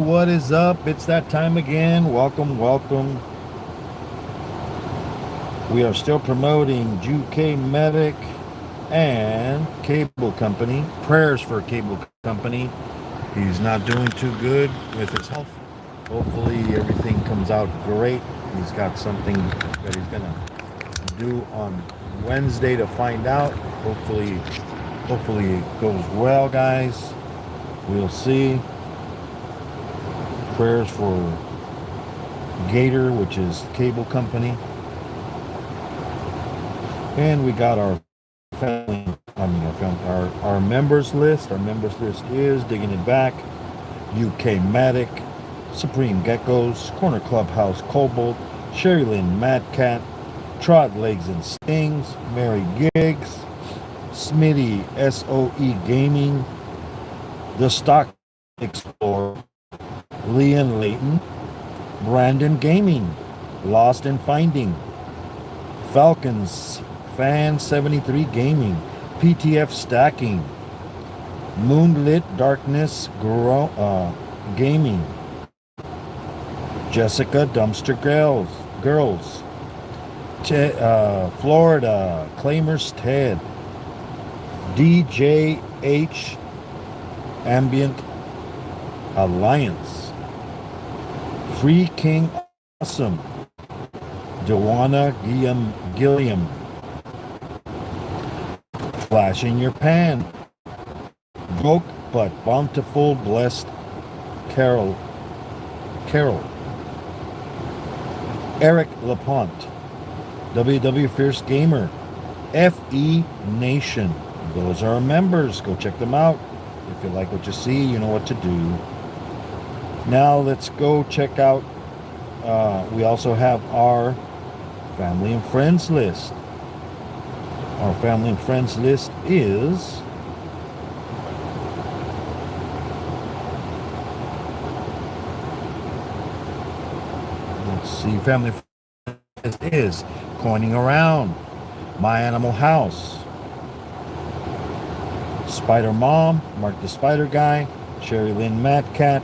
what is up? It's that time again. Welcome, welcome. We are still promoting UK Medic and Cable Company. Prayers for Cable Company. He's not doing too good with his health. Hopefully everything comes out great. He's got something that he's gonna do on Wednesday to find out. Hopefully it goes well, guys. We'll see. Prayers for Gator, which is Cable Company. And we got our our members list. Our members list is Digging It Back, UK Matic, Supreme Geckos, Corner Clubhouse Cobalt, Sherry Lynn Mad Cat, Trod Legs and Stings, Mary Giggs, Smitty SOE Gaming, The Stock Explorer, Leon Layton, Brandon Gaming, Lost and Finding, Falcons Fan 73 Gaming, PTF Stacking, Moonlit Darkness Gaming, Jessica Dumpster Girls, Florida Claimers Ted, DJH Ambient Alliance, Free King Awesome, Joanna Gilliam, Flash in Your Pan, Broke but Bountiful Blessed Carol, Eric LaPont, WW Fierce Gamer, FE Nation. Those are our members. Go check them out. If you like what you see, you know what to do. Now let's go check out. We also have our family and friends list. Our family and friends list is family is Coining Around, My Animal House, Spider Mom, Mark the Spider Guy, Sherry Lynn Mad Cat.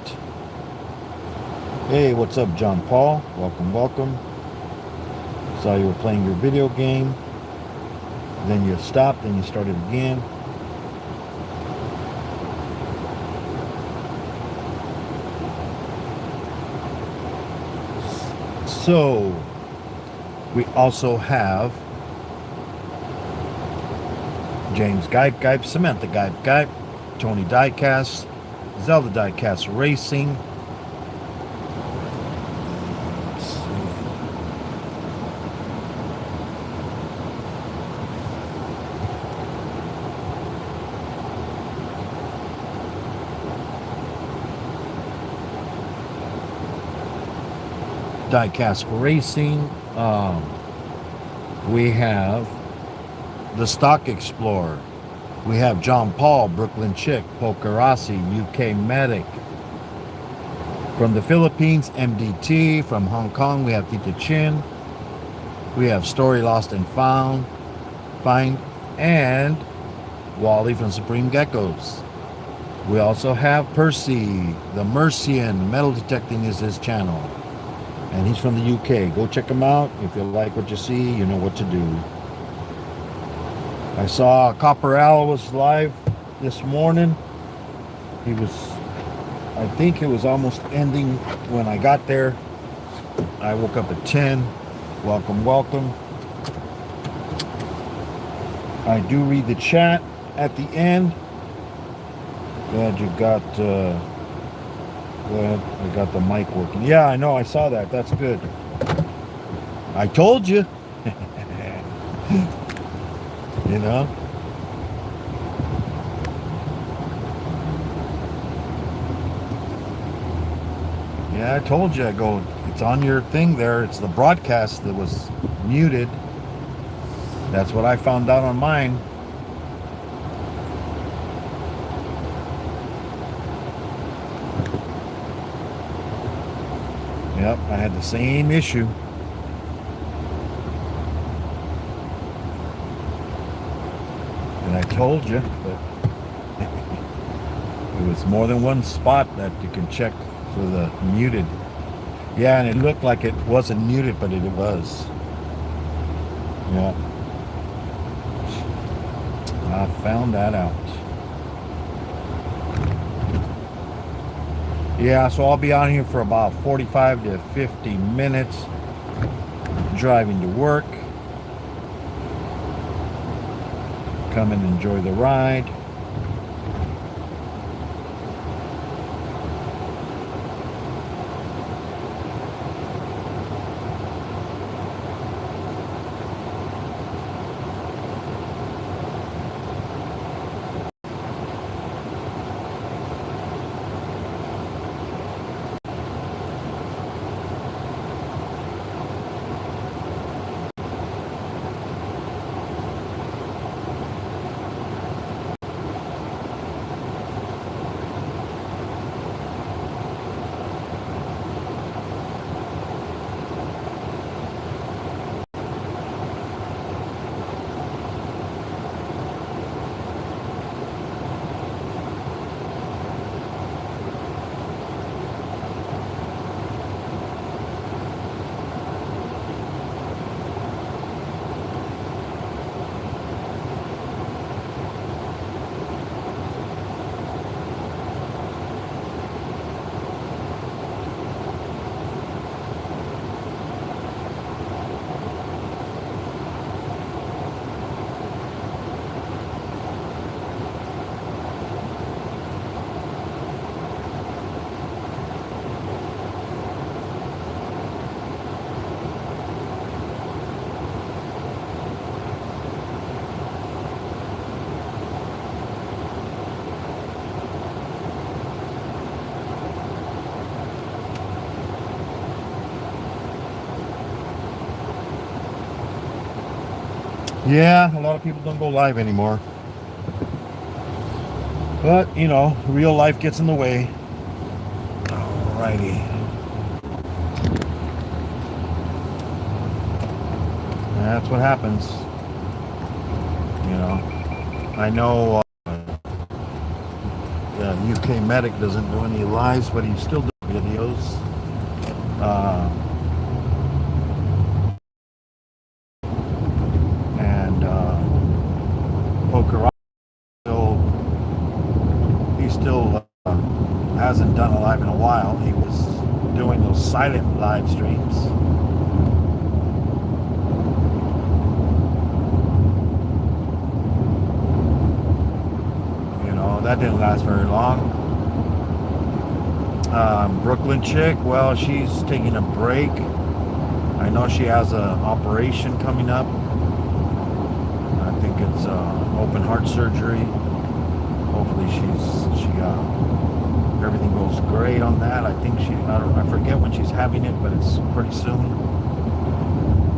Hey, what's up, John Paul? Welcome, welcome. Saw you were playing your video game. Then you stopped and you started again. So, we also have James Gype, Samantha Gype, Tony Diecast, Zelda Diecast Racing. Let's see. Diecast Racing. We have the Stock Explorer. We have John Paul, Brooklyn Chick, Pokerasi, UK Medic. From the Philippines, MDT. From Hong Kong, we have Tita Chin. We have Story Lost and Find, and Wally from Supreme Geckos. We also have Percy, the Mercian. Metal detecting is his channel. And he's from the UK. Go check him out. If you like what you see, you know what to do. I saw Copper Al was live this morning. I think it was almost ending when I got there. I woke up at 10. Welcome, welcome. I do read the chat at the end. Glad you got... Well, I got the mic working. Yeah, I know. I saw that. That's good. I told you. You know? Yeah, I told you. I go, it's on your thing there. It's the broadcast that was muted. That's what I found out on mine. Yep, I had the same issue. And I told you, but it was more than one spot that you can check for the muted. Yeah, and it looked like it wasn't muted, but it was. Yeah, I found that out. Yeah, so I'll be on here for about 45 to 50 minutes driving to work. Come and enjoy the ride. Yeah, a lot of people don't go live anymore. But, you know, real life gets in the way. Alrighty. That's what happens. You know, I know UK Medic doesn't do any lives, but he still does videos. And Poker he still hasn't done a live in a while. He was doing those silent live streams. You know, that didn't last very long. Brooklyn chick, well, she's taking a break. I know she has an operation coming up. I think it's open heart surgery. Hopefully everything goes great on that. I think I forget when she's having it, but it's pretty soon.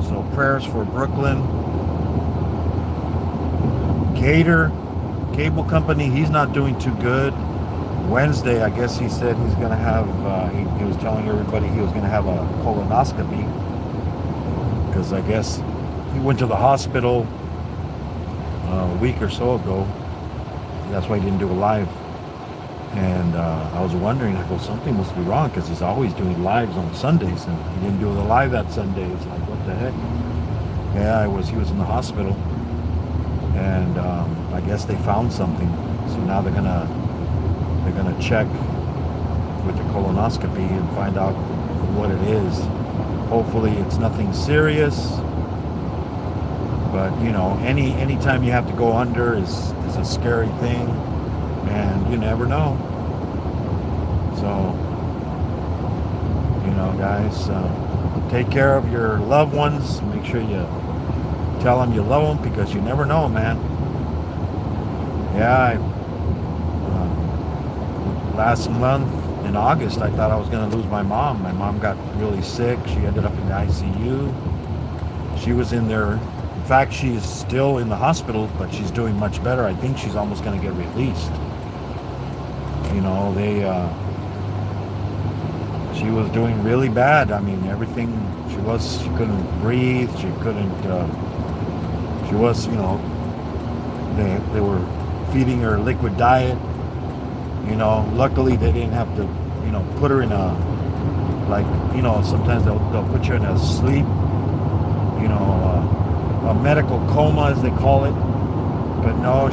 So prayers for Brooklyn. Gator Cable Company, he's not doing too good. Wednesday, I guess he said he's going to have, he was telling everybody he was going to have a colonoscopy, because I guess he went to the hospital a week or so ago. That's why he didn't do a live. And I was wondering, I go, something must be wrong, because he's always doing lives on Sundays, and he didn't do the live that Sunday. It's like, what the heck? Yeah, he was in the hospital, and I guess they found something. So now they're gonna check with the colonoscopy and find out what it is. Hopefully it's nothing serious, but you know, anytime you have to go under is a scary thing, and you never know. So, you know, guys, take care of your loved ones. Make sure you tell them you love them, because you never know, man. Yeah, last month in August, I thought I was going to lose my mom. My mom got really sick. She ended up in the ICU. She was in there. In fact, she's still in the hospital, but she's doing much better. I think she's almost going to get released. You know, she was doing really bad. I mean, everything, she couldn't breathe. She was, you know, they were feeding her liquid diet. You know, luckily they didn't have to, put her in a, like, sometimes they'll put you in a sleep, a medical coma, as they call it. But no,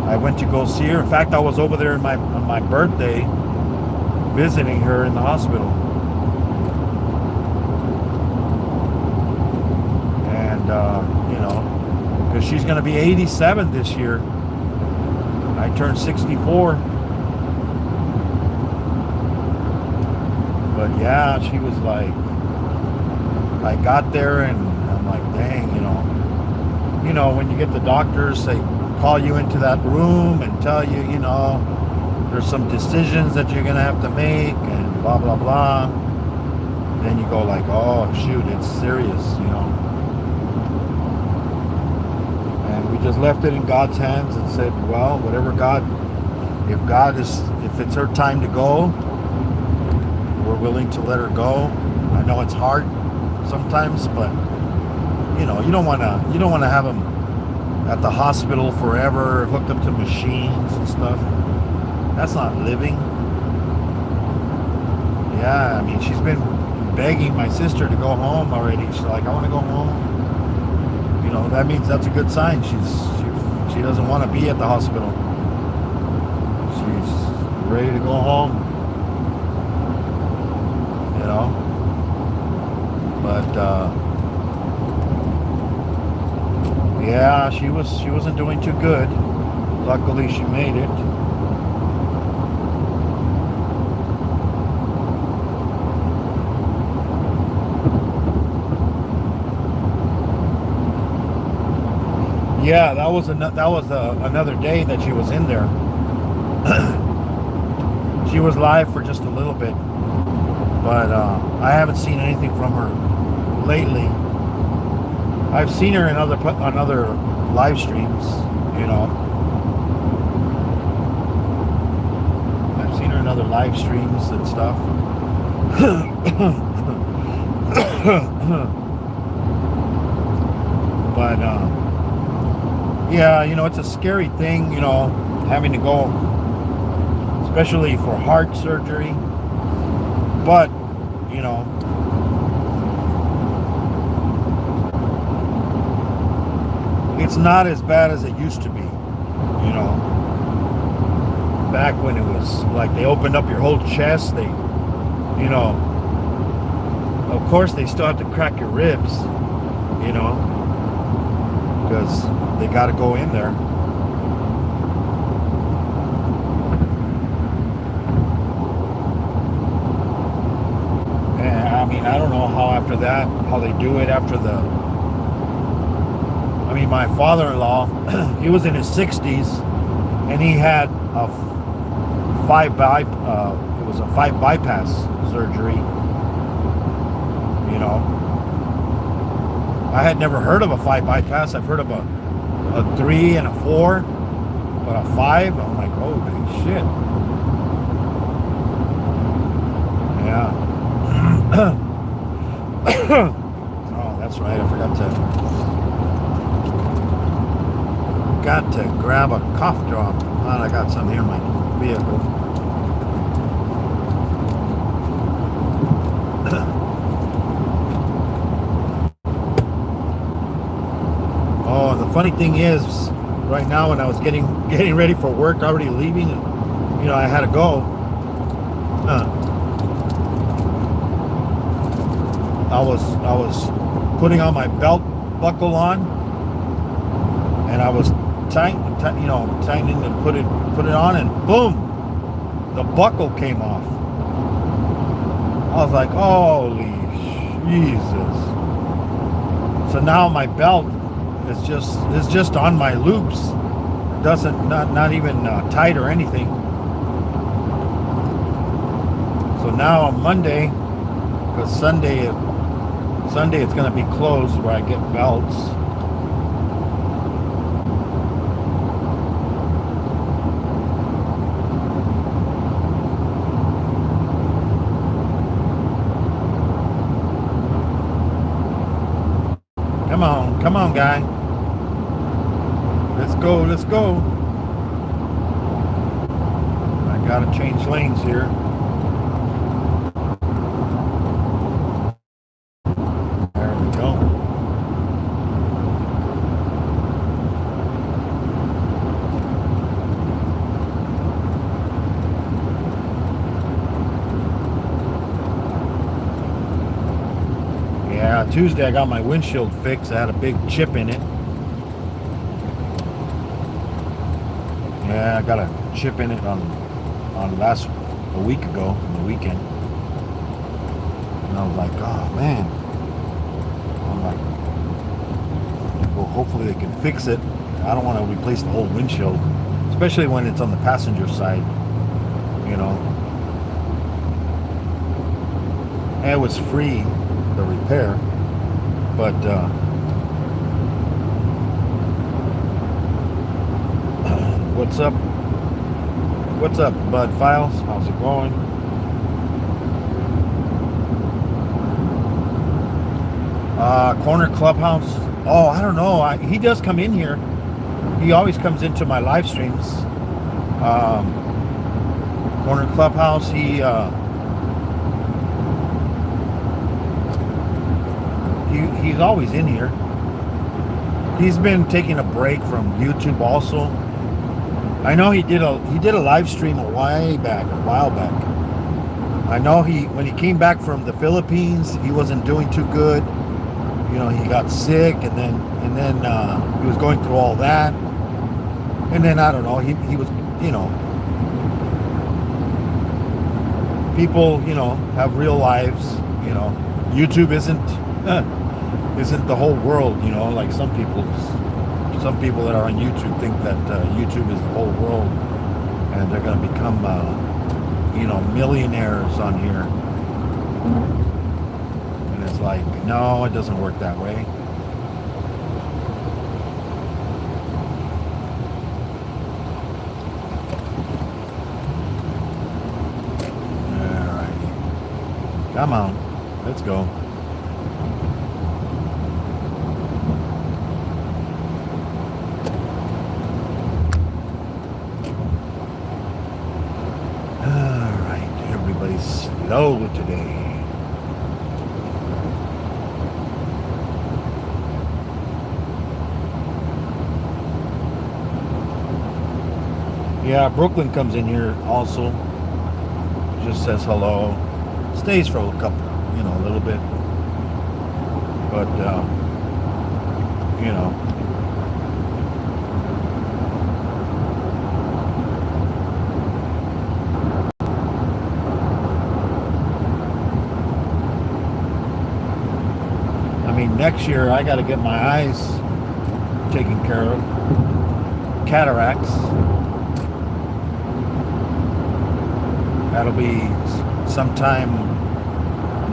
I went to go see her. In fact, I was over there on my birthday visiting her in the hospital. And, because she's going to be 87 this year. I turned 64. But yeah, she was like, I got there and I'm like, dang, when you get the doctors, they call you into that room and tell you, there's some decisions that you're going to have to make and blah, blah, blah. Then you go like, oh, shoot, it's serious, And we just left it in God's hands and said, well, whatever if it's her time to go, we're willing to let her go. I know it's hard sometimes, but you don't want to have them at the hospital forever, hooked up to machines and stuff. That's not living. Yeah, I mean, she's been begging my sister to go home already. She's like, I want to go home. That means that's a good sign. She doesn't want to be at the hospital. She's ready to go home. But yeah, she wasn't doing too good. Luckily, she made it. Yeah, that was another day that she was in there. She was live for just a little bit, but I haven't seen anything from her lately. I've seen her on other live streams, I've seen her in other live streams and stuff. But yeah, it's a scary thing, having to go, especially for heart surgery. But, it's not as bad as it used to be, back when it was like they opened up your whole chest. They, of course they still have to crack your ribs, because they got to go in there. And I mean, I don't know how they do it after my father-in-law, he was in his 60s, and he had a 5 bypass surgery. I had never heard of a 5 bypass. I've heard of a 3 and a 4, but a 5, I'm like, holy shit. Yeah. Oh, that's right. I forgot to grab a cough drop. Thought I got some here in my vehicle. Oh, the funny thing is, right now when I was getting ready for work, already leaving, I had to go. I was putting on my belt buckle on, and I was tightening to put it on, and boom, the buckle came off. I was like, holy Jesus. So now my belt is just on my loops. It doesn't, not even tight or anything. So now on Monday, because Sunday it's going to be closed where I get belts. Come on, guy. Let's go. I Gotta change lanes here. There we go. Yeah, Tuesday I got my windshield fixed. I had a big chip in it. Yeah, I got a chip in it on a week ago on the weekend. And I was like, oh man. I'm like, well, hopefully they can fix it. I don't want to replace the whole windshield, especially when it's on the passenger side, you know. And it was free, the repair, but what's up? What's up, Bud Files? How's it going? Corner Clubhouse. Oh, I don't know. He does come in here. He always comes into my live streams. Corner Clubhouse. He's always in here. He's been taking a break from YouTube also. I know he did a live stream a while back. I know when he came back from the Philippines, he wasn't doing too good. You know, he got sick, and then he was going through all that, and then I don't know. He was, you know, people, you know, have real lives. You know, YouTube isn't the whole world. You know, like some people that are on YouTube think that YouTube is the whole world, and they're going to become, you know, millionaires on here. And it's like, no, it doesn't work that way. Alrighty. Come on. Let's go. Slow today. Yeah, Brooklyn comes in here also. Just says hello. Stays for a couple, you know, a little bit. But, you know. Next year I got to get my eyes taken care of. Cataracts. That'll be sometime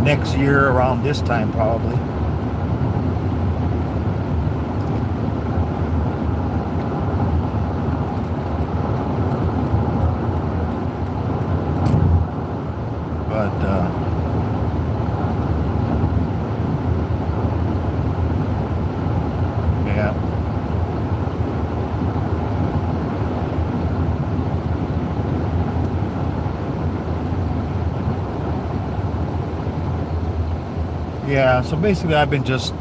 next year around this time probably. Yeah, so basically I've been just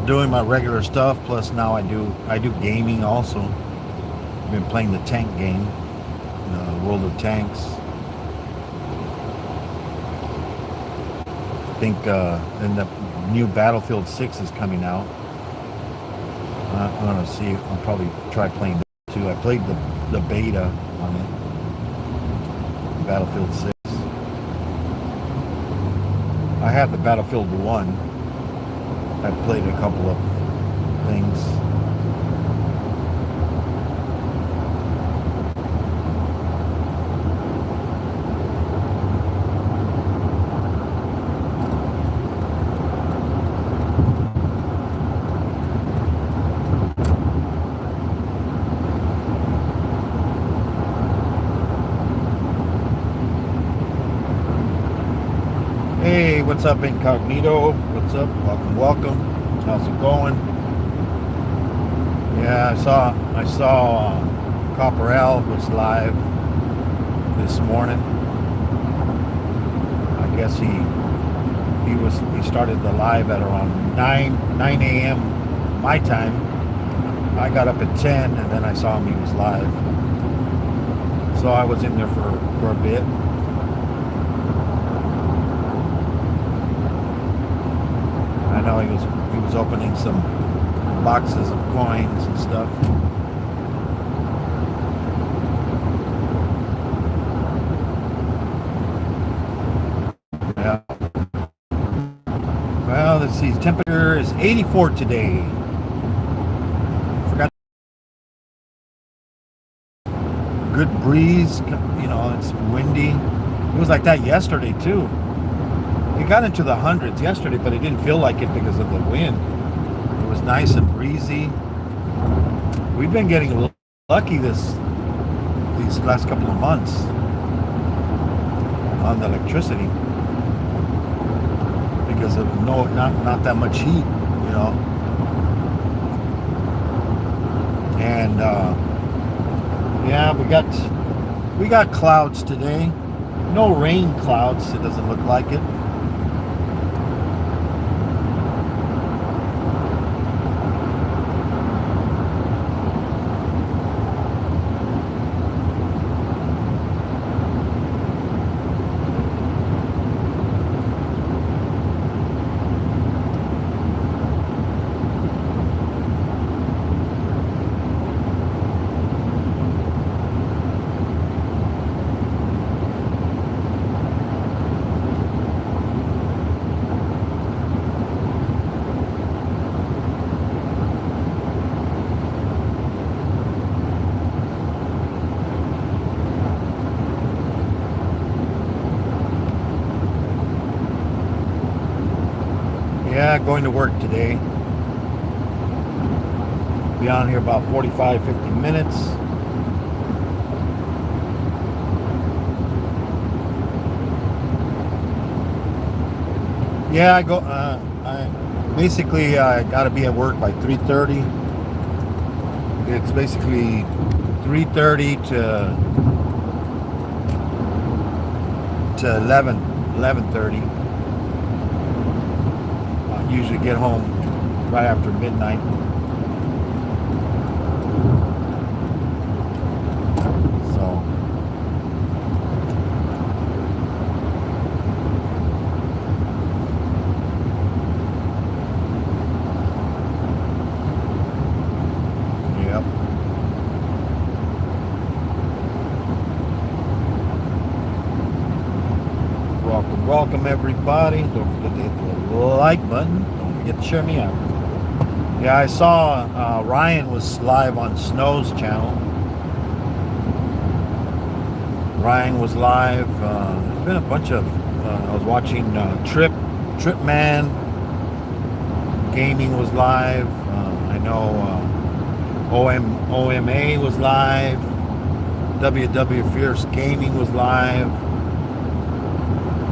doing my regular stuff, plus now I do gaming also. I've been playing the tank game, World of Tanks. I think then the new Battlefield 6 is coming out. I'm gonna see. I'll probably try playing that too. I played the beta on it, Battlefield 6. I have the Battlefield 1. I've played a couple of things. Hey, what's up, Incognito? What's up? Welcome. How's it going? Yeah, I saw Copper Al was live this morning. I guess he started the live at around 9 a.m. my time. I got up at 10 and then I saw him, he was live. So I was in there for a bit. I know he was opening some boxes of coins and stuff. Yeah. Well, let's see. Temperature is 84 today. Forgot. Good breeze. You know, it's windy. It was like that yesterday too. It got into the hundreds yesterday, but it didn't feel like it because of the wind. It was nice and breezy. We've been getting a little lucky these last couple of months on the electricity because of not that much heat, you know. And yeah, we got clouds today. No rain clouds. It doesn't look like it. Yeah, going to work today. Be on here about 45-50 minutes. Yeah, I got to be at work by 3:30. It's basically 3:30 to 11:30. Usually get home right after midnight. So yep. Welcome everybody. Don't forget to hit the like button. Don't forget to share me out. Yeah, I saw Ryan was live on Snow's channel. Ryan was live. There's been a bunch of. I was watching Tripman Gaming was live. I know OMA was live. WW Fierce Gaming was live.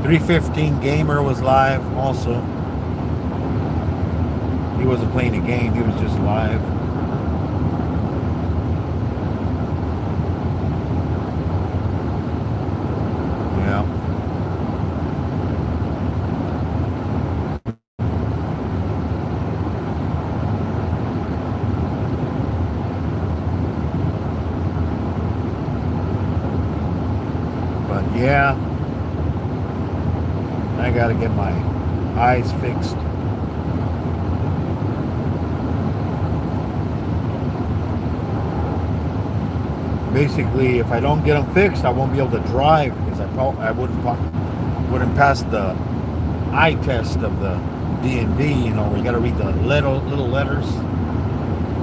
315 Gamer was live also. He wasn't playing a game, he was just live. Yeah. But yeah, I gotta get my eyes fixed. Basically, if I don't get them fixed, I won't be able to drive because I wouldn't pass the eye test of the DMV. You know, where you got to read the little letters.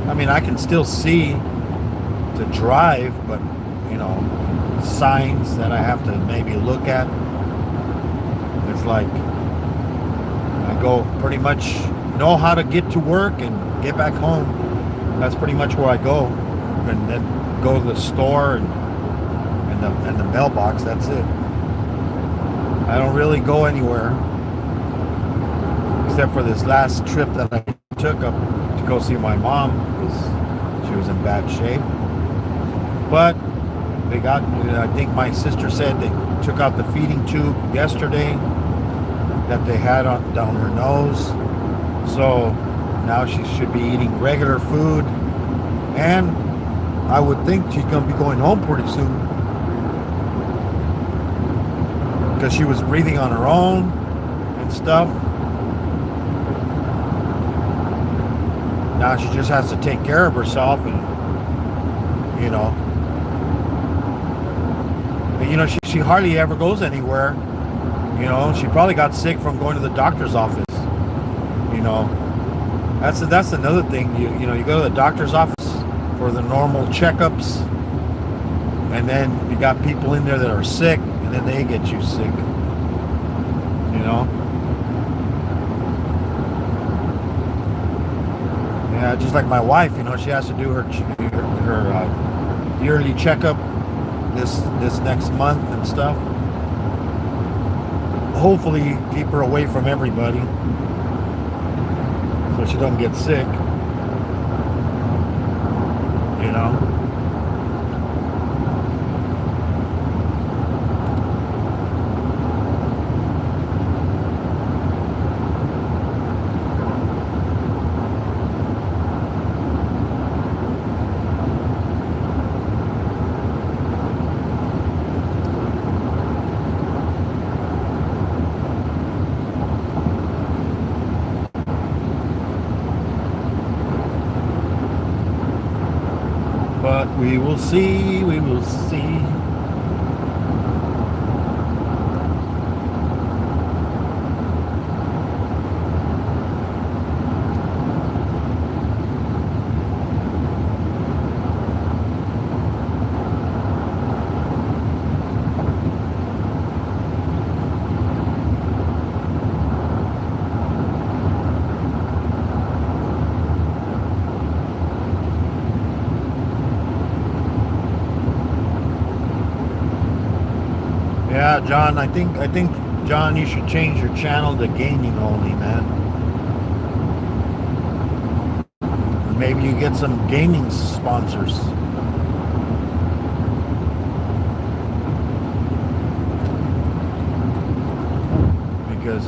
I mean, I can still see to drive, but you know, signs that I have to maybe look at. It's like I go pretty much know how to get to work and get back home. That's pretty much where I go, and then go to the store and the mailbox. That's it. I don't really go anywhere except for this last trip that I took up to go see my mom because she was in bad shape. But They got, I think my sister said they took out the feeding tube yesterday that they had down her nose. So now she should be eating regular food. And I would think she's going to be going home pretty soon, because she was breathing on her own and stuff. Now she just has to take care of herself, and she hardly ever goes anywhere. She probably got sick from going to the doctor's office. That's another thing. You go to the doctor's office for the normal checkups, and then you got people in there that are sick, and then they get you sick. Yeah, just like my wife, she has to do her yearly checkup this next month and stuff. Hopefully keep her away from everybody so she doesn't get sick. But we will see, we will see. Yeah, John, I think John, you should change your channel to gaming only, man. Maybe you get some gaming sponsors. Because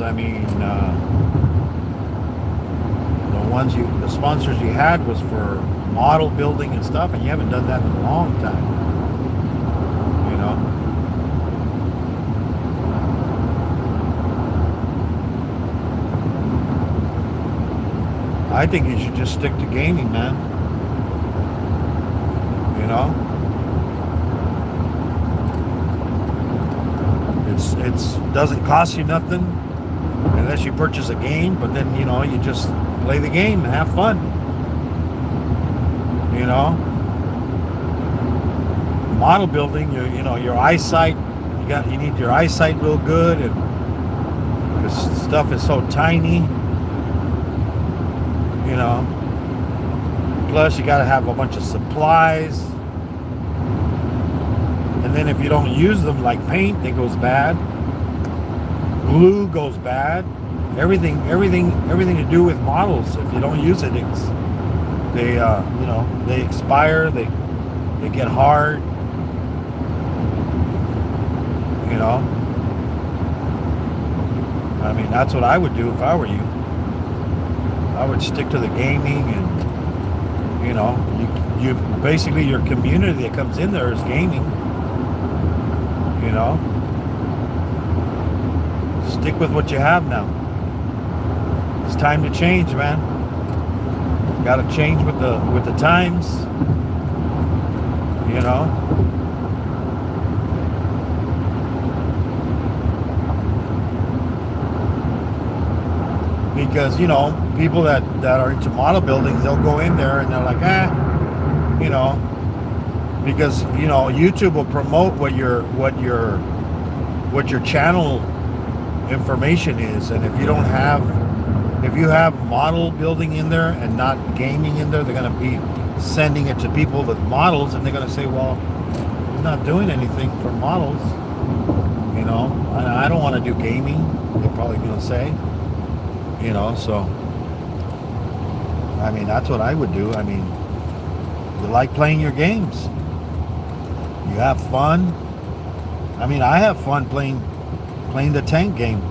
the sponsors you had was for model building and stuff, and you haven't done that in a long time. I think you should just stick to gaming, man. It's doesn't cost you nothing unless you purchase a game, but then you just play the game and have fun. Model building, your eyesight, you need your eyesight real good, and because stuff is so tiny. Plus you got to have a bunch of supplies, and then if you don't use them, like paint, it goes bad, glue goes bad, everything to do with models. If you don't use it, they expire, they get hard. That's what I would do if I were you. I would stick to the gaming, and you basically, your community that comes in there is gaming. Stick with what you have now. It's time to change, man. Got to change with the times. Because people that are into model buildings, they'll go in there and they're like, because YouTube will promote what your channel information is, and if you have model building in there and not gaming in there, they're going to be sending it to people with models, and they're going to say, well, he's not doing anything for models. I don't want to do gaming, they're probably going to say. So that's what I would do. You like playing your games, You have fun. I mean, I have fun playing the tank game,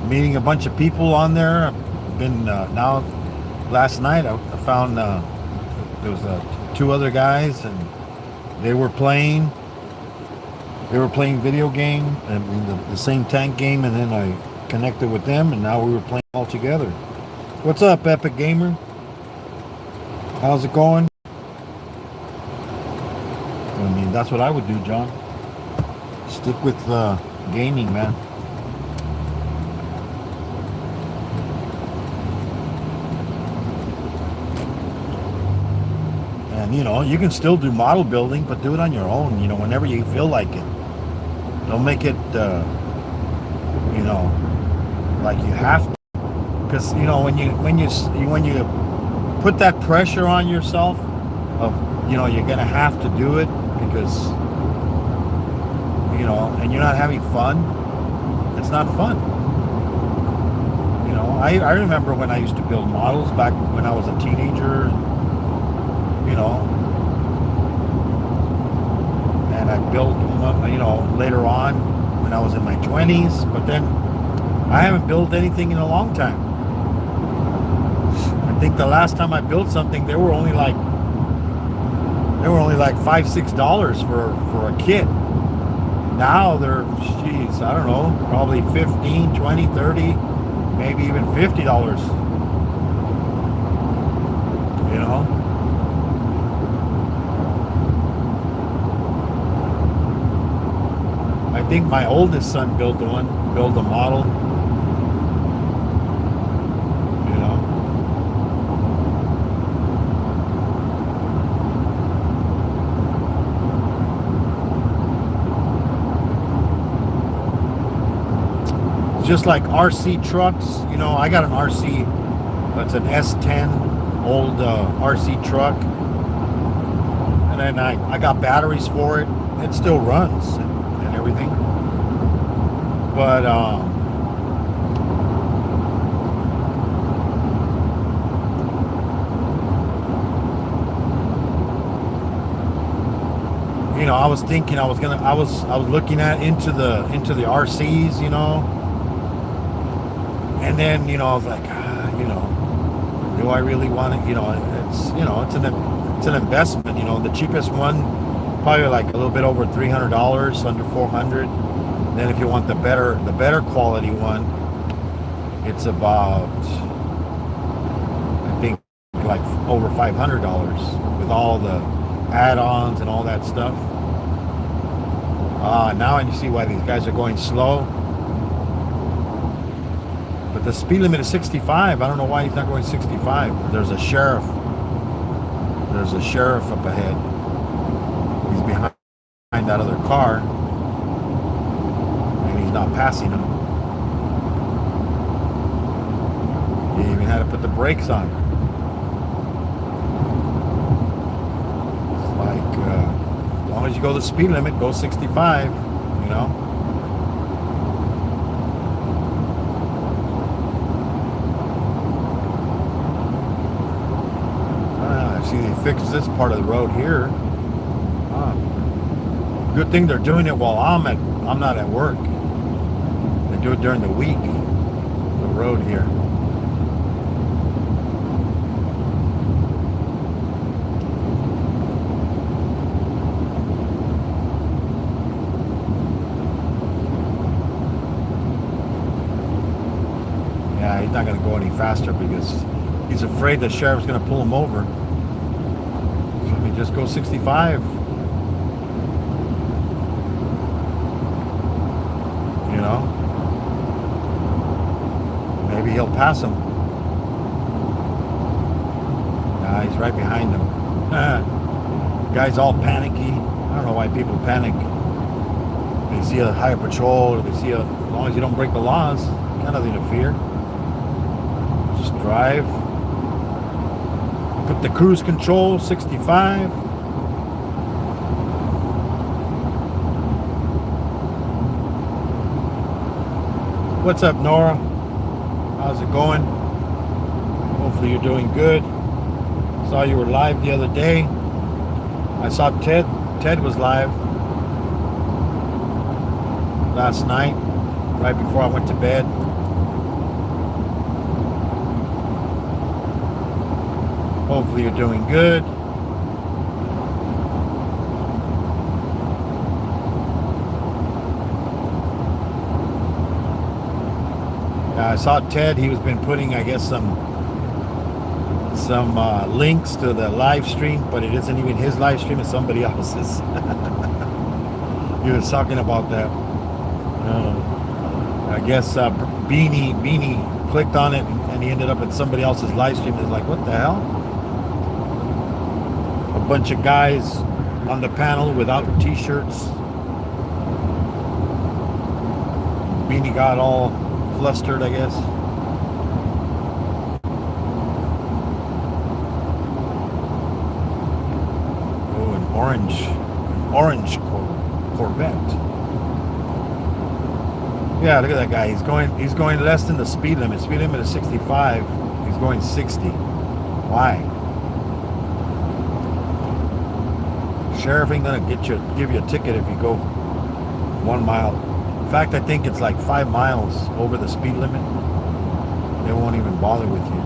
meeting a bunch of people on there. I've been now. Last night I found there was two other guys, and they were playing. They were playing video game, I mean the same tank game, and then I connected with them, and now we were playing all together. What's up, Epic Gamer? How's it going? I mean, that's what I would do, John. Stick with gaming, man. And you can still do model building, but do it on your own. Whenever you feel like it. Don't make it, like you have to. Because when you put that pressure on yourself of you're gonna have to do it because and you're not having fun, it's not fun. I remember when I used to build models back when I was a teenager, and I built later on when I was in my 20s, but then I haven't built anything in a long time. I think the last time I built something, they were only like $5-6 for a kit. Now they're, I don't know, probably 15, 20, 30, maybe even $50. I think my oldest son built a model. Just like RC trucks, I got an RC, that's an S10 old RC truck, and then I got batteries for it. It still runs and everything, but I was thinking I was looking into the RCs, and then I was like, do I really want it? It's an investment. The cheapest one, probably like a little bit over $300, under 400. Then if you want the better quality one, it's about, I think, like over $500 with all the add-ons and all that stuff. Now you see why these guys are going slow. But the speed limit is 65. I don't know why he's not going 65. But there's a sheriff. There's a sheriff up ahead. He's behind that other car. And he's not passing him. He even had to put the brakes on. It's like, as long as you go the speed limit, go 65, See, they fixed this part of the road here. Good thing they're doing it while I'm not at work. They do it during the week. The road here. Yeah, he's not going to go any faster because he's afraid the sheriff's going to pull him over. Just go 65. Maybe he'll pass him. Nah, he's right behind him. Guy's all panicky. I don't know why people panic. They see a higher patrol, or they see as long as you don't break the laws, got nothing to fear. Just drive. Put the cruise control, 65. What's up, Nora? How's it going? Hopefully you're doing good. Saw you were live the other day. I saw Ted was live. last night, right before I went to bed. Hopefully you're doing good. I saw Ted. He was been putting, I guess, some links to the live stream, but it isn't even his live stream; it's somebody else's. He was talking about that. I guess Beanie clicked on it, and he ended up at somebody else's live stream. It's like, what the hell? A bunch of guys on the panel without t-shirts. Beanie got all flustered, I guess. Oh, an orange Corvette. Yeah, look at that guy. He's going less than the speed limit. Speed limit is 65. He's going 60. Why? Sheriff ain't gonna give you a ticket if you go 1 mile. In fact, I think it's like 5 miles over the speed limit. They won't even bother with you.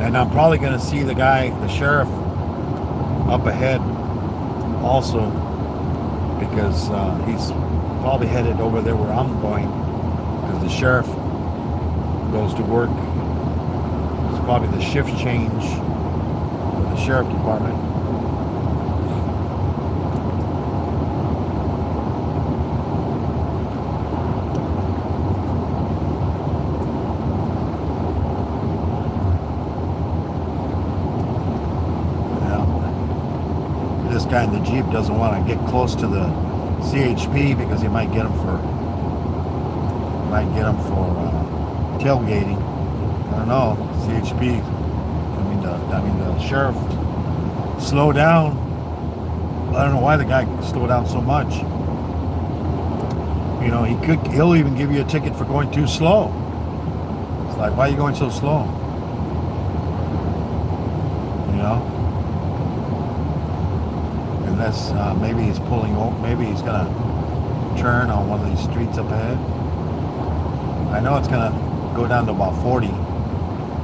And I'm probably going to see the sheriff, up ahead also, because he's probably headed over there where I'm going, because the sheriff goes to work. It's probably the shift change for the sheriff department. This guy in the Jeep doesn't want to get close to the CHP because he might get him for tailgating. I don't know. CHP. I mean the sheriff. Slow down. I don't know why the guy slowed down so much. You know, he'll even give you a ticket for going too slow. It's like, why are you going so slow? You know? Unless maybe he's pulling over, maybe he's gonna turn on one of these streets up ahead. I know it's gonna go down to about 40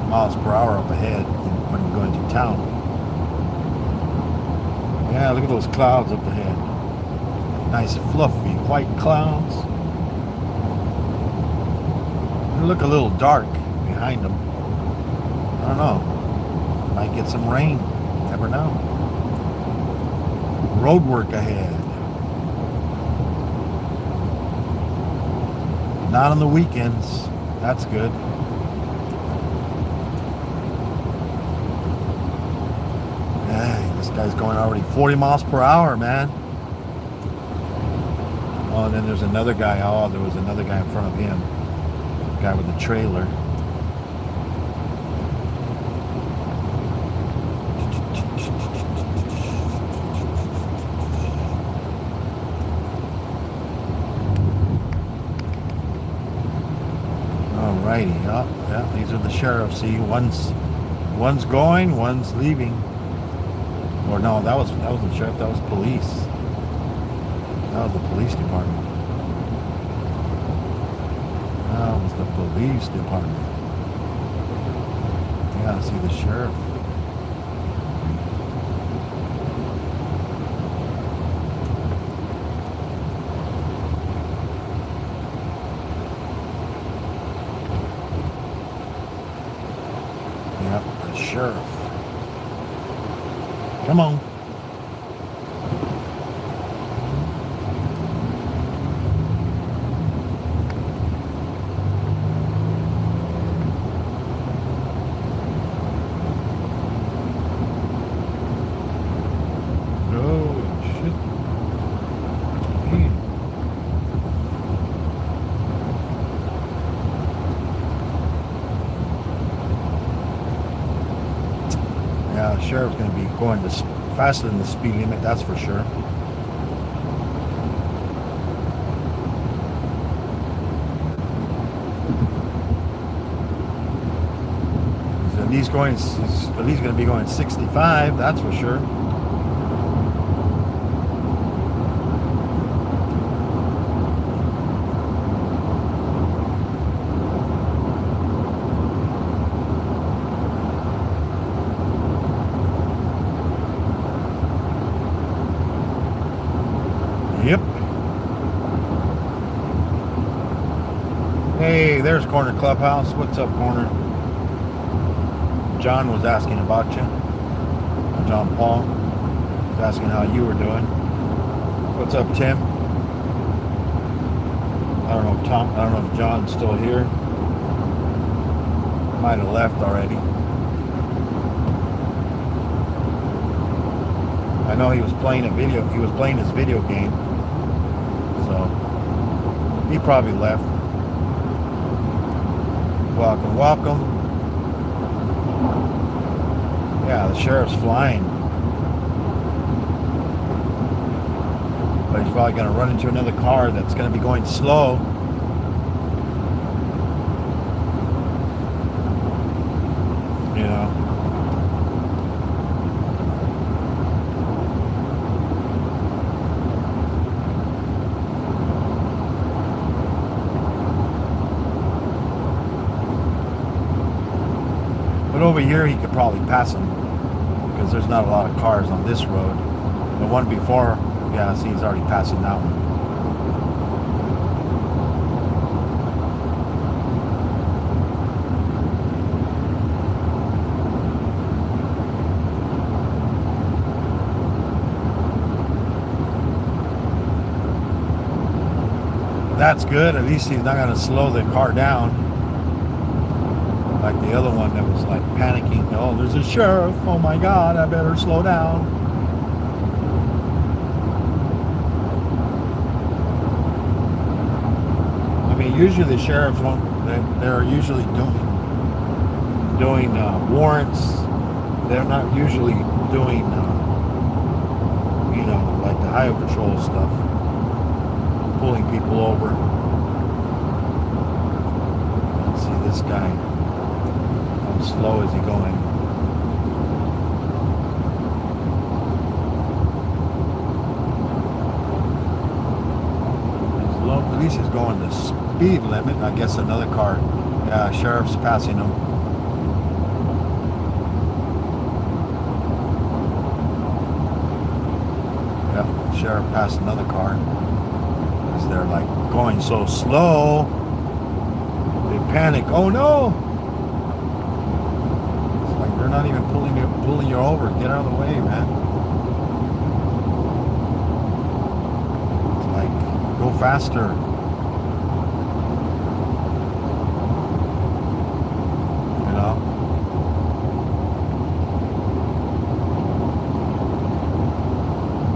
miles per hour up ahead when we go into town. Yeah, look at those clouds up ahead. Nice fluffy white clouds. They look a little dark behind them. I don't know. Might get some rain. Never know. Road work ahead. Not on the weekends. That's good. Hey, this guy's going already 40 miles per hour, man. Oh, and then there's another guy. Oh, there was another guy in front of him. Guy with the trailer. Alrighty, yeah, these are the sheriffs. See, one's going, one's leaving. Or no, that wasn't sheriff. That was police. That was the police department. That was the police department. Yeah, I see the sheriff. Yep, the sheriff. Come on. Yeah, the sheriff's going to be going faster than the speed limit, that's for sure. He's at least going to be going 65, that's for sure. Hey, there's Corner Clubhouse. What's up, Corner? John was asking about you. John Paul was asking how you were doing. What's up, Tim? I don't know if John's still here. Might have left already. I know he was playing his video game. So he probably left. Welcome, welcome. Yeah, the sheriff's flying. But he's probably going to run into another car that's going to be going slow. You know. But over here he could probably pass him because there's not a lot of cars on this road. The one before, yeah, see, he's already passing that one. That's good. At least he's not going to slow the car down like the other one that was like panicking. Oh, there's a sheriff. Oh my God, I better slow down. I mean, usually the sheriffs they're usually doing warrants. They're not usually doing, like the highway patrol stuff. Pulling people over. Let's see this guy. How slow is he going? At least he's going the speed limit. I guess another car. Yeah, sheriff's passing him. Yeah, sheriff passed another car. They're like going so slow, they panic. Oh no! It's like they're not even pulling you over. Get out of the way, man. It's like, go faster. You know?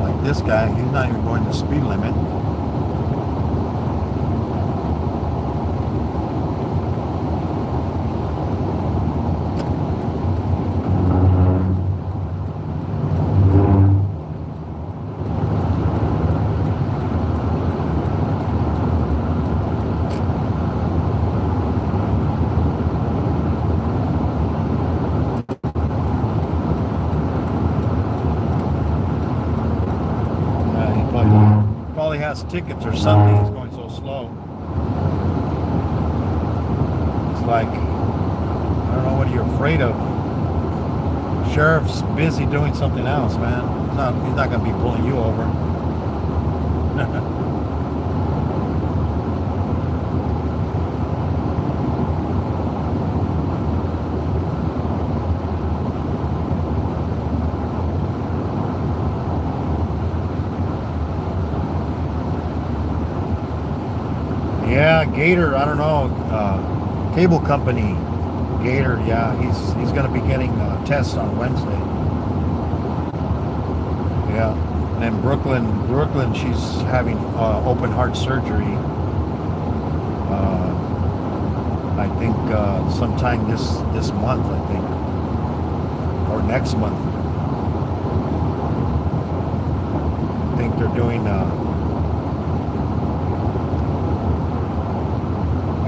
Like this guy, he's not even going the speed limit. Tickets or something. He's going so slow. It's like, I don't know what you're afraid of. Sheriff's busy doing something else, man. He's not going to be pulling you over. Yeah, Gator, I don't know, cable company, Gator, yeah, he's going to be getting tests on Wednesday. Yeah, and then Brooklyn, she's having open heart surgery. I think sometime this month, I think, or next month. I think they're doing.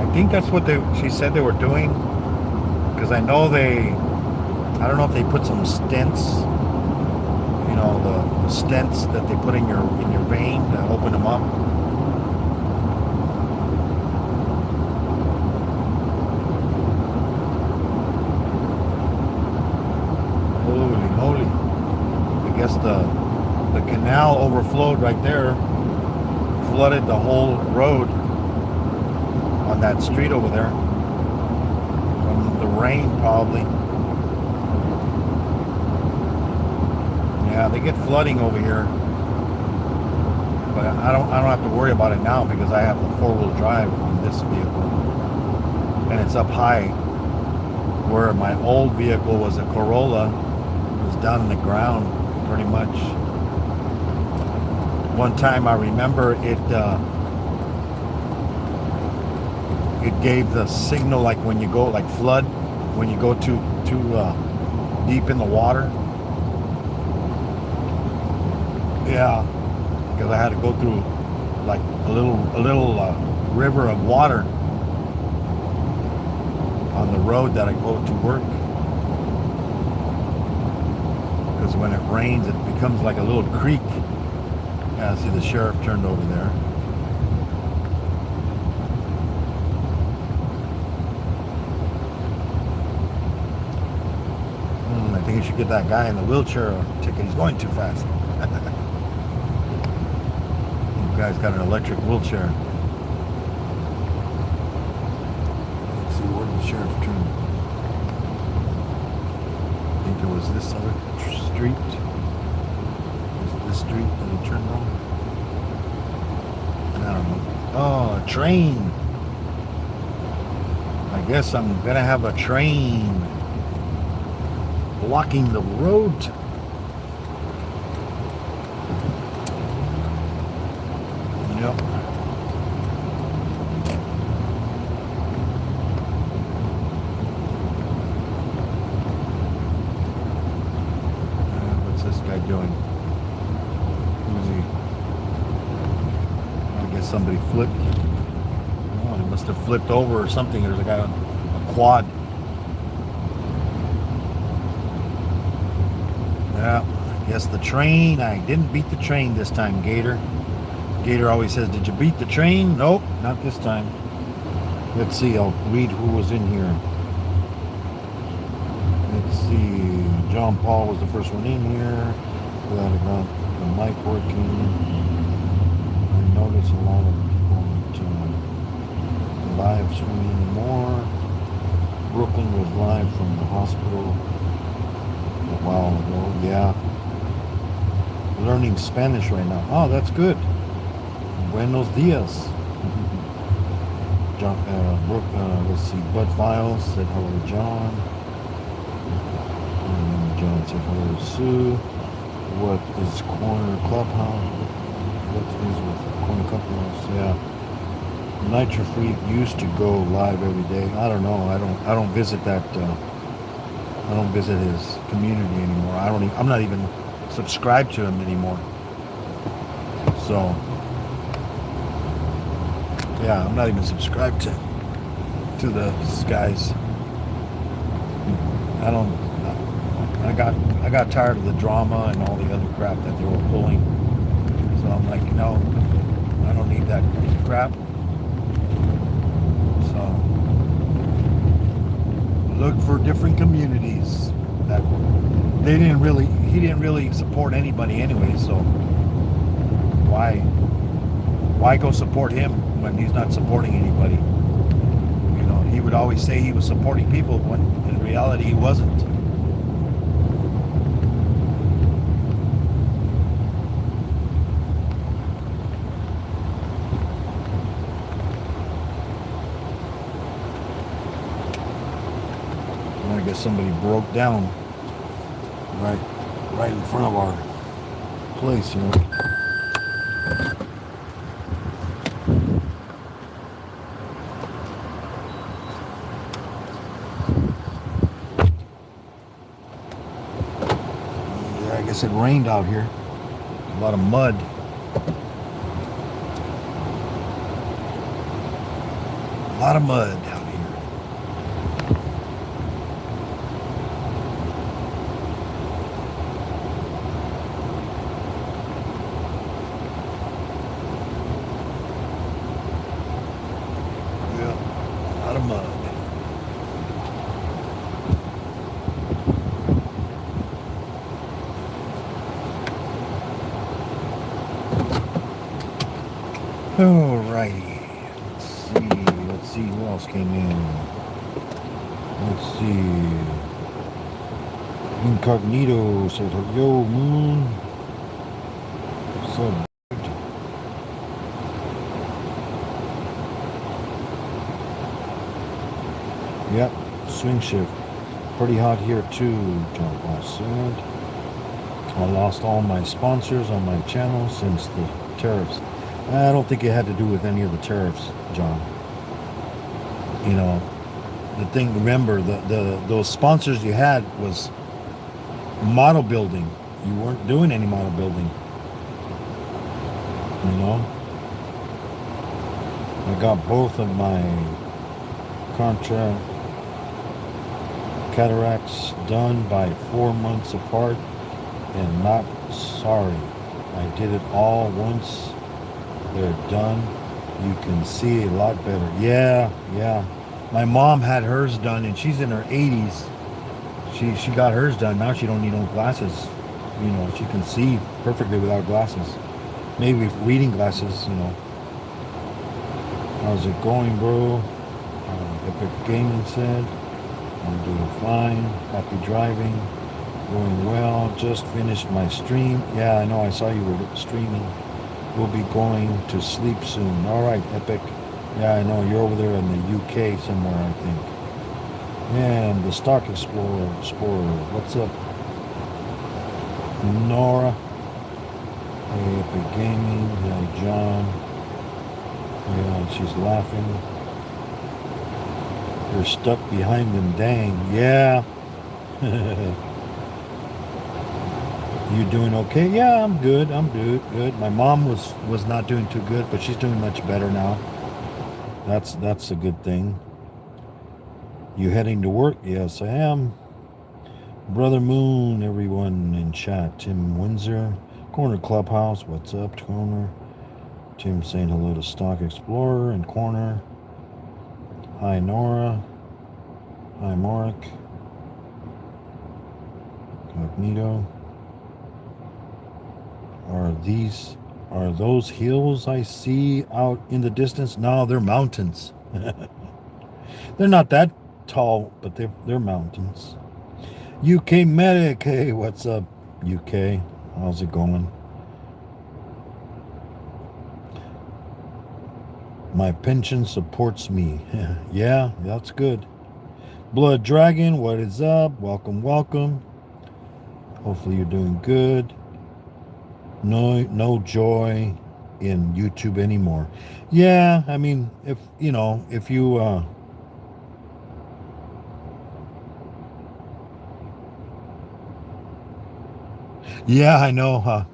I think that's what she said they were doing, because I know I don't know if they put some stents, the stents that they put in your vein to open them up. Holy moly. I guess the canal overflowed right there, flooded the whole road. on that street over there from the rain, probably. Yeah, they get flooding over here, but I don't have to worry about it now because I have the four-wheel drive on this vehicle, and it's up high. Where my old vehicle was a Corolla, it was down in the ground pretty much. One time I remember it gave the signal like when you go like flood, when you go too deep in the water. Yeah, because I had to go through like a little river of water on the road that I go to work. Because when it rains, it becomes like a little creek. Yeah, I see the sheriff turned over there. I think you should get that guy in the wheelchair a ticket. He's going too fast. The guy's got an electric wheelchair. Let's see, where did the sheriff turn? I think it was this other street. Was it this street that he turned on? I don't know. Oh, a train. I guess I'm gonna have a train blocking the road. Yep. What's this guy doing? Who's he? I guess somebody flipped. Oh, he must have flipped over or something. There's a guy on a quad. Yeah, I guess the train. I didn't beat the train this time, Gator. Gator always says, did you beat the train? Nope, not this time. Let's see, I'll read who was in here. Let's see, John Paul was the first one in here. Glad I got the mic working. I noticed a lot of people live streaming more. Brooklyn was live from the hospital a while ago, yeah. Learning Spanish right now. Oh, that's good. Buenos dias. John, let's see. Bud Files said hello to John. And then John said hello to Sue. What is Corner Clubhouse? What is with Corner Clubhouse? Yeah. Nitro Freak used to go live every day. I don't know. I don't visit that. I don't visit his community anymore. I'm not even subscribed to him anymore. So. Yeah, I'm not even subscribed to the guys. I got tired of the drama and all the other crap that they were pulling. So I'm like, no, I don't need that crap. So look for different communities that he didn't really support anybody anyway, so why go support him when he's not supporting anybody? You know, he would always say he was supporting people when in reality he wasn't. And I guess somebody broke down right in front of our place, you know. It rained out here. A lot of mud. A lot of mud out here. Yeah, a lot of mud. Alrighty, let's Let's see who else came in. Let's see. Incognito said, yo, Moon. What's up? Yep, swing shift. Pretty hot here too, John Paul said. I lost all my sponsors on my channel since the tariffs. I don't think it had to do with any of the tariffs, John. You know, the thing, remember, those sponsors you had was model building. You weren't doing any model building. You know? I got both of my contract cataracts done by 4 months apart, and not sorry. I did it all once they're done. You can see a lot better. Yeah. My mom had hers done, and she's in her 80s. She got hers done. Now she don't need no glasses. You know, she can see perfectly without glasses. Maybe reading glasses, you know. How's it going, bro? Epic Gaming said, I'm doing fine. Happy driving. Going well. Just finished my stream. Yeah, I know. I saw you were streaming. We'll be going to sleep soon. All right, Epic. Yeah, I know. You're over there in the UK somewhere, I think. And the Stock Explorer. What's up? Nora. Hey, Epic Gaming. Hi, John. Yeah, she's laughing. You're stuck behind them, dang. Yeah. You doing okay? Yeah, I'm good. Good. My mom was not doing too good, but she's doing much better now. That's a good thing. You heading to work? Yes, I am. Brother Moon, everyone in chat. Tim Windsor, Corner Clubhouse. What's up, Corner? Tim saying hello to Stock Explorer and Corner. Hi, Nora. Hi, Mark. Cognito. Are those hills I see out in the distance? No, they're mountains. They're not that tall, but they're mountains. UK Medic. Hey, what's up, UK? How's it going? My pension supports me. Yeah, that's good. Blood Dragon, what is up? Welcome. Hopefully you're doing good. No joy in YouTube anymore. Yeah, I mean, if you yeah, I know, huh?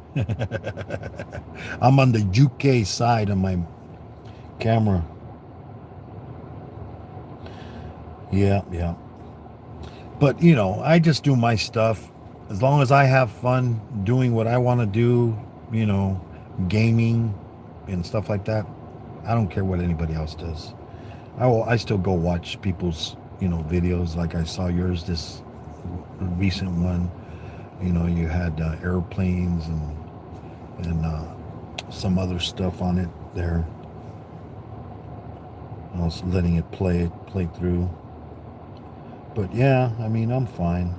I'm on the UK side of my camera. Yeah. But I just do my stuff. As long as I have fun doing what I want to do, gaming and stuff like that, I don't care what anybody else does. I still go watch people's, videos, like I saw yours, this recent one. You had airplanes and some other stuff on it there. I was letting it play through. But yeah, I mean, I'm fine.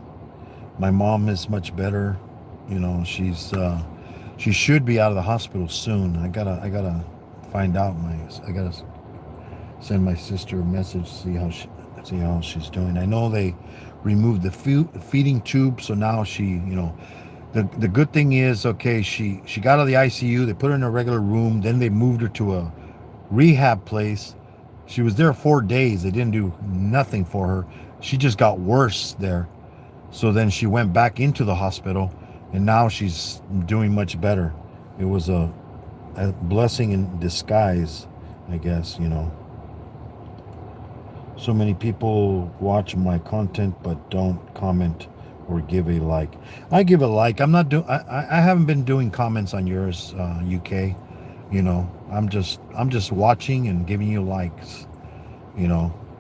My mom is much better. She should be out of the hospital soon. I gotta find out. I gotta send my sister a message to see how she's doing. I know they removed the feeding tube, so now she, the good thing is, okay, she got out of the ICU. They put her in a regular room. Then they moved her to a rehab place. She was there 4 days. They didn't do nothing for her. She just got worse there. So then she went back into the hospital, and now she's doing much better. It was a blessing in disguise, I guess, So many people watch my content but don't comment or give a like. I give a like. I haven't been doing comments on yours, UK. I'm just watching and giving you likes.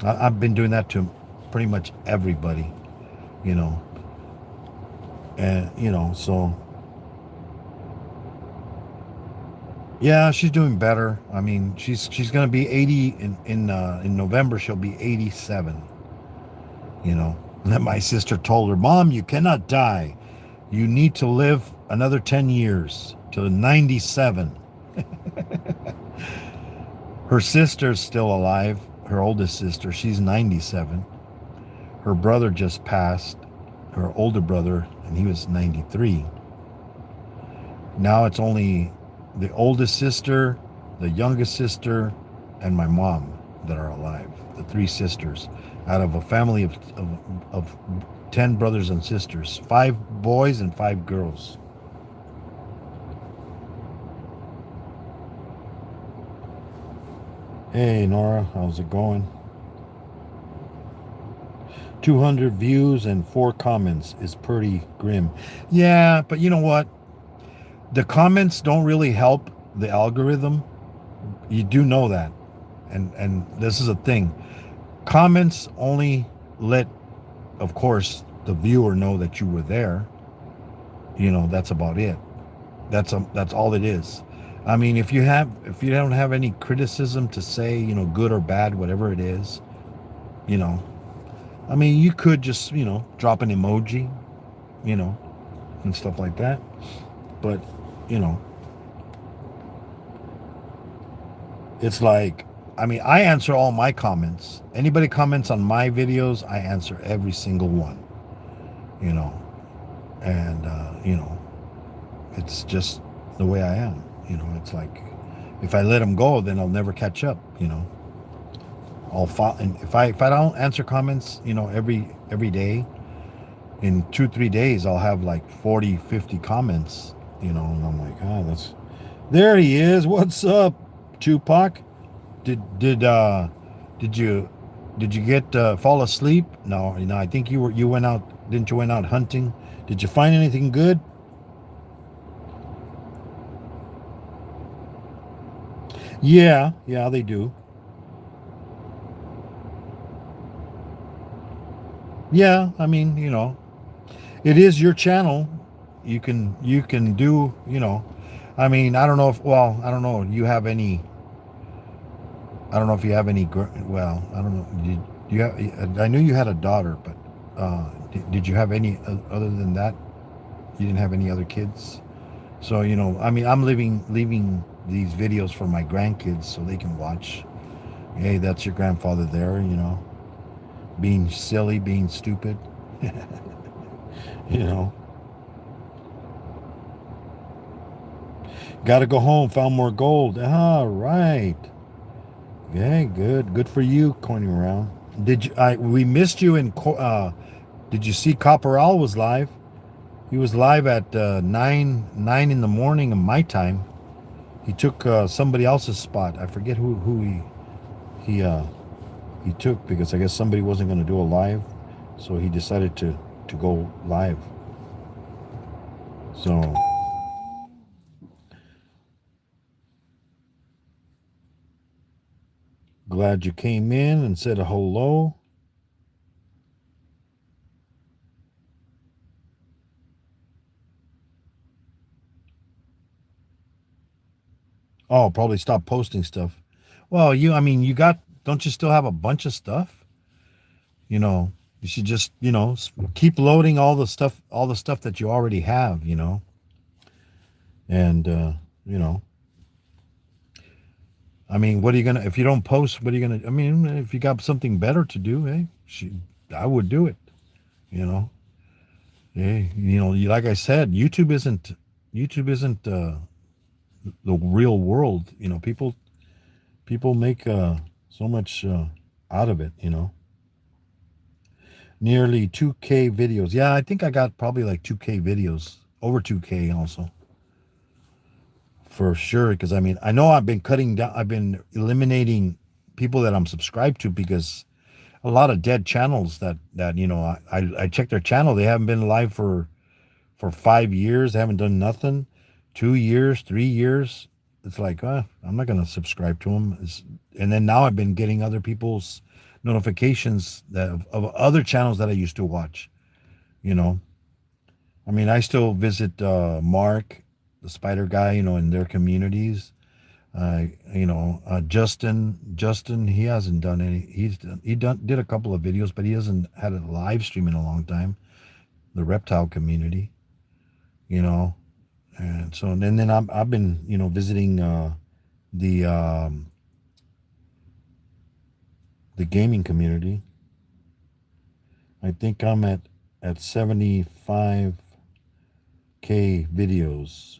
I've been doing that to pretty much everybody. And so Yeah, she's doing better. I mean, she's gonna be 80 in November. She'll be 87. You know. And then my sister told her, "Mom, you cannot die. You need to live another 10 years to 97." Her sister's still alive. Her oldest sister, she's 97. Her brother just passed. Her older brother, and he was 93. Now it's only the oldest sister, the youngest sister, and my mom that are alive. The three sisters out of a family of 10 brothers and sisters, 5 boys and 5 girls. Hey, Nora, how's it going? 200 views and 4 comments is pretty grim. Yeah, but you know what? The comments don't really help the algorithm. You do know that. And this is a thing. Comments only let, of course, the viewer know that you were there. You know, that's about it. That's all it is. I mean, if you don't have any criticism to say, good or bad, whatever it is, you know, I mean, you could just, drop an emoji, you know, and stuff like that. But, you know, it's like, I mean, I answer all my comments. Anybody comments on my videos, I answer every single one, you know, and, it's just the way I am. It's like, if I let them go, then I'll never catch up, I'll follow, and if I don't answer comments, every day, in 2-3 days, I'll have like 40-50 comments, and I'm like, that's, there he is. What's up, Tupac? Did you get fall asleep? No, I think you went out. Didn't you went out hunting? Did you find anything good? Yeah, they do. Yeah, I mean, it is your channel. You can do, I mean, I don't know if, well, I don't know. You have any? I don't know if you have any. Well, I don't know. Did you have? I knew you had a daughter, but did you have any other than that? You didn't have any other kids. So I mean, I'm leaving these videos for my grandkids so they can watch. Hey, that's your grandfather there. Being silly, being stupid. you know, Got to go home. Found more gold. All right. Okay, good for you, coining around. Did you? We missed you in. Did you see Copperal was live? He was live at 9 in the morning of my time. He took somebody else's spot. I forget who he took, because I guess somebody wasn't going to do a live, so he decided to go live. So glad you came in and said a hello. Oh, probably stop posting stuff. Well, I mean, don't you still have a bunch of stuff? You should just, keep loading all the stuff that you already have, and, you know, I mean, what are you gonna, if you don't post, what are you gonna, I mean, if you got something better to do, hey, I would do it, you know, hey, like I said, YouTube isn't the real world. People make so much out of it. Nearly 2K videos. Yeah, I think I got probably like 2K videos, over 2K also, for sure. Because I mean, I know I've been cutting down, I've been eliminating people that I'm subscribed to, because a lot of dead channels that I checked their channel, they haven't been live for 5 years, they haven't done nothing, 2 years, 3 years. It's like, I'm not gonna subscribe to them. And then now I've been getting other people's notifications of other channels that I used to watch. You know, I mean, I still visit Mark, the Spider Guy, in their communities. Justin, he hasn't done any. Did a couple of videos, but he hasn't had a live stream in a long time. The reptile community, you know, and so and then I've been visiting the um, the gaming community. I think I'm at 75K videos.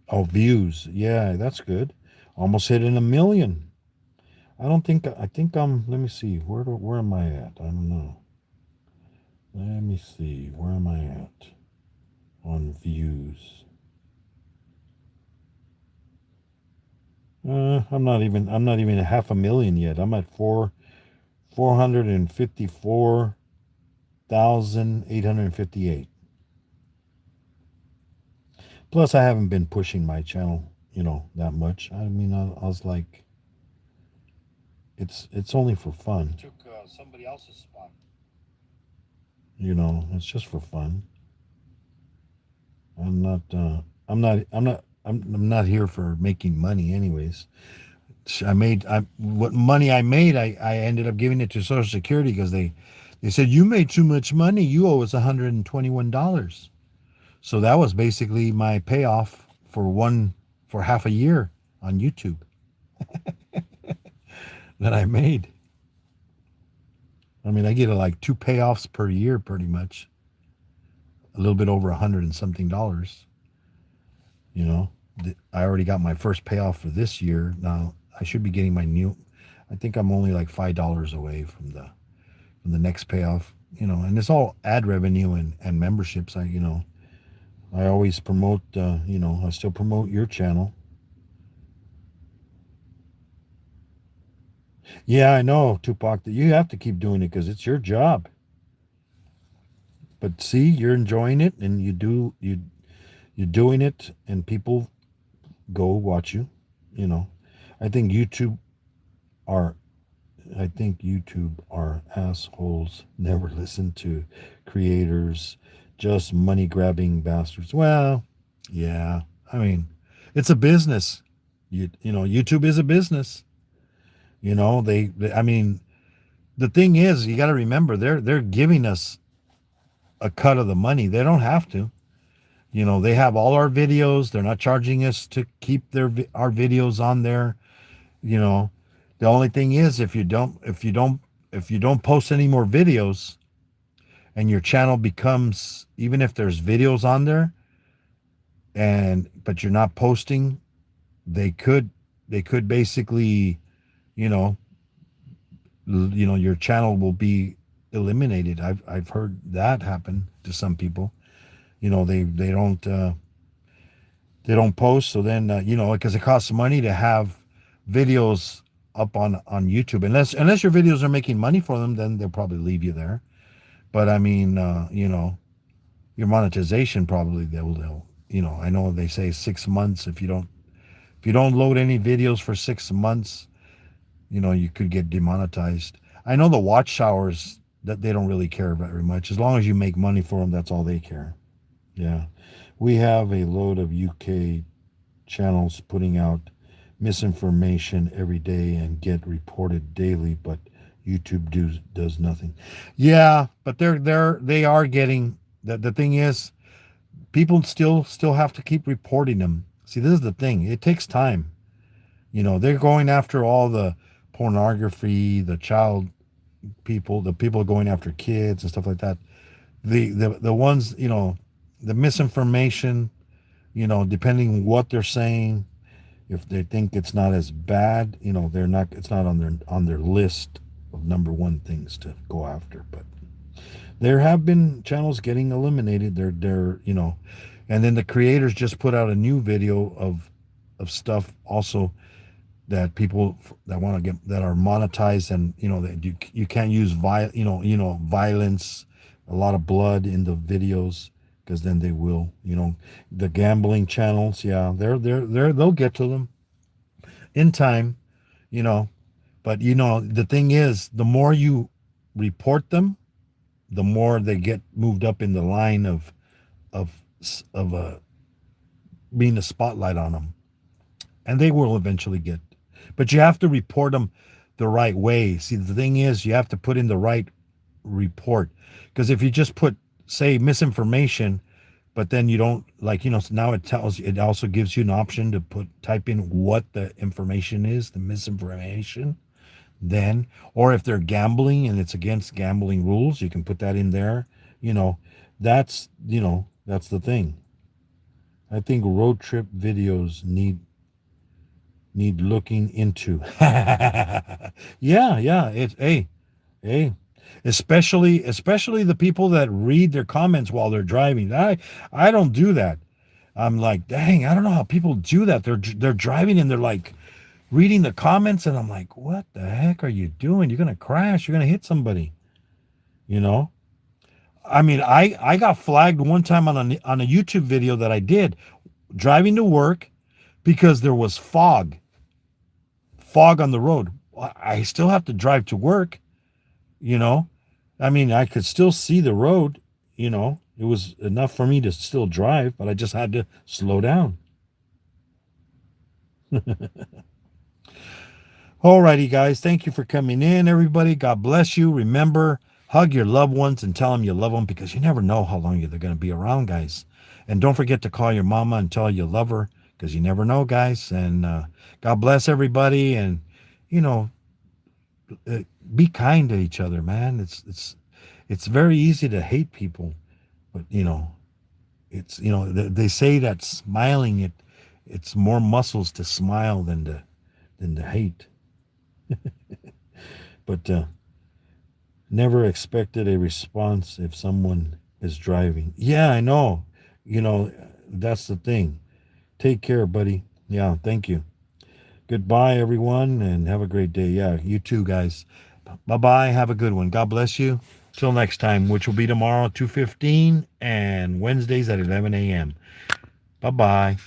Oh, views. Yeah, that's good. Almost hitting 1 million. I think I'm. Let me see. Where am I at? I don't know. Let me see. Where am I at on views? I'm not even at 500,000 yet. I'm at 454,858. Plus, I haven't been pushing my channel, that much. I mean, I was like, it's only for fun. Took somebody else's spot. It's just for fun. I'm not. I'm not here for making money, anyways. What money I made, I ended up giving it to Social Security because they said you made too much money. You owe us $121. So that was basically my payoff for half a year on YouTube that I made. I mean, I get like two payoffs per year, pretty much. A little bit over 100 and something dollars. You know, I already got my first payoff for this year. Now I should be getting my new. I think I'm only like $5 away from the next payoff. And it's all ad revenue and memberships. I always promote. I still promote your channel. Yeah, I know, Tupac, that you have to keep doing it because it's your job. But see, you're enjoying it, and you're doing it, and people go watch you. You know, I think YouTube are I think YouTube are assholes. Never listen to creators, just money grabbing bastards. Well, yeah, I mean, it's a business. YouTube is a business. I mean, the thing is, you got to remember they're giving us a cut of the money. They don't have to. They have all our videos. They're not charging us to keep our videos on there. You know, the only thing is if you don't post any more videos and your channel becomes, even if there's videos on there but you're not posting, they could basically, you know, your channel will be eliminated. I've heard that happen to some people. They don't post, so then because it costs money to have videos up on YouTube. Unless your videos are making money for them, then they'll probably leave you there. But I mean, your monetization probably they'll I know they say 6 months. If you don't load any videos for 6 months, you could get demonetized. I know the watchtowers that they don't really care very much. As long as you make money for them, that's all they care. Yeah. We have a load of UK channels putting out misinformation every day and get reported daily, but YouTube does nothing. Yeah, but they are getting the thing is people still have to keep reporting them. See, this is the thing. It takes time. They're going after all the pornography, the child people, the people going after kids and stuff like that. The ones, the misinformation, depending what they're saying, if they think it's not as bad, it's not on their list of number one things to go after. But there have been channels getting eliminated. They're and then the creators just put out a new video of stuff also that people that want to get that are monetized, and that you can't use violence, a lot of blood in the videos, because then they will, the gambling channels, yeah, they'll get to them in time, you know. But the thing is, the more you report them, the more they get moved up in the line of being a spotlight on them. and they will eventually get. But you have to report them the right way. See, the thing is, you have to put in the right report, because if you just put, say, misinformation, but then you don't, like, so now it also gives you an option to type in what the information is, the misinformation. Then, or if they're gambling and it's against gambling rules, you can put that in there. you know that's the thing. I think road trip videos need looking into. Yeah, it's, hey, especially the people that read their comments while they're driving. I don't do that. I'm like, dang, I don't know how people do that. They're driving and they're like reading the comments, and I'm like, what the heck are you doing? You're gonna crash. You're gonna hit somebody. You know. I mean, I got flagged one time on a YouTube video that I did driving to work because there was fog on the road. I still have to drive to work. You know, I mean, I could still see the road. It was enough for me to still drive, but I just had to slow down. Alrighty, guys. Thank you for coming in, everybody. God bless you. Remember, hug your loved ones and tell them you love them, because you never know how long they're going to be around, guys. And don't forget to call your mama and tell her you love her, because you never know, guys. And God bless everybody. And, you know, be kind to each other, man. It's very easy to hate people, but it's they say that smiling, it's more muscles to smile than to hate. But never expected a response if someone is driving. Yeah, I know. That's the thing. Take care, buddy. Yeah, thank you. Goodbye, everyone, and have a great day. Yeah, you too, guys. Bye-bye. Have a good one. God bless you. Till next time, which will be tomorrow, 2:15, and Wednesdays at 11 a.m. Bye-bye.